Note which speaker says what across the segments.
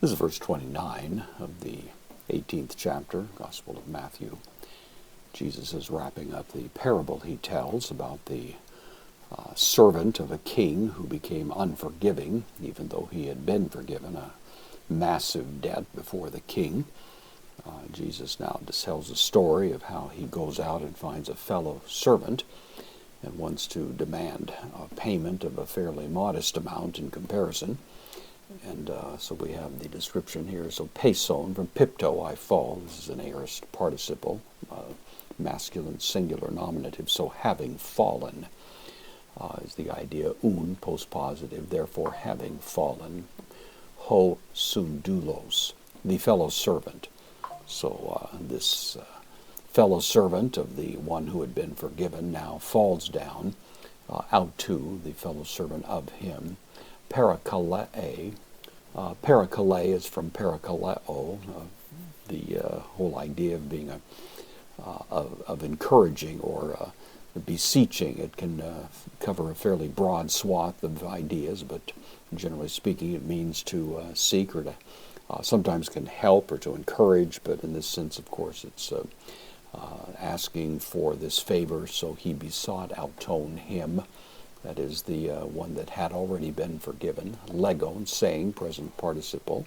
Speaker 1: This is verse 29 of the 18th chapter, Gospel of Matthew. Jesus is wrapping up the parable he tells about the servant of a king who became unforgiving, even though he had been forgiven a massive debt before the king. Jesus now tells a story of how he goes out and finds a fellow servant and wants to demand a payment of a fairly modest amount in comparison. And so we have the description here. So peson, from pipto, I fall. This is an aorist participle, masculine singular nominative. So having fallen is the idea. Un, postpositive, therefore having fallen. Ho sundulos, the fellow servant. So this fellow servant of the one who had been forgiven now falls down. Autu, the fellow servant of him. Parakale. Parakale is from parakaleo, the whole idea of being of encouraging or beseeching. It can cover a fairly broad swath of ideas, but generally speaking, it means to seek or to sometimes can help or to encourage. But in this sense, of course, it's asking for this favor. So he besought auton him. That is the one that had already been forgiven. Legon, saying, present participle,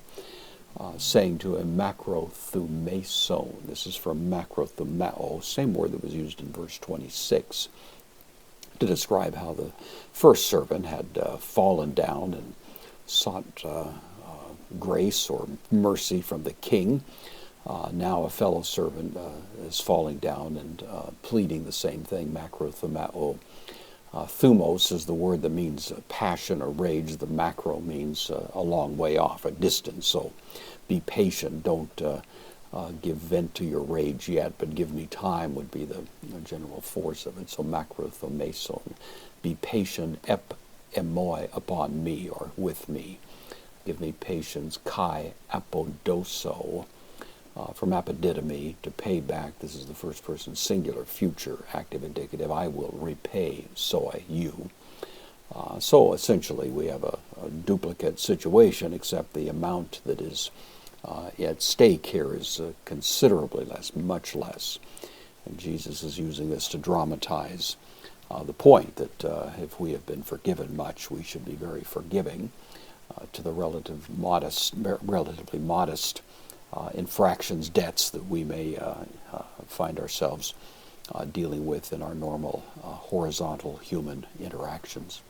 Speaker 1: saying to him, macrothumeson. This is from macrothumeo, same word that was used in verse 26, to describe how the first servant had fallen down and sought grace or mercy from the king. Now a fellow servant is falling down and pleading the same thing, macrothumeo. Thumos is the word that means passion or rage. The macro means a long way off, a distance. So be patient. Don't give vent to your rage yet, but give me time would be the general force of it. So macrothomeson. Be patient, emoi, upon me or with me. Give me patience. Kai apodoso. From apodidomi, to pay back. This is the first person singular, future, active indicative. I will repay, soi, you. So essentially we have a duplicate situation, except the amount that is at stake here is considerably less, much less. And Jesus is using this to dramatize the point that if we have been forgiven much, we should be very forgiving to the relatively modest infractions, debts that we may find ourselves dealing with in our normal horizontal human interactions.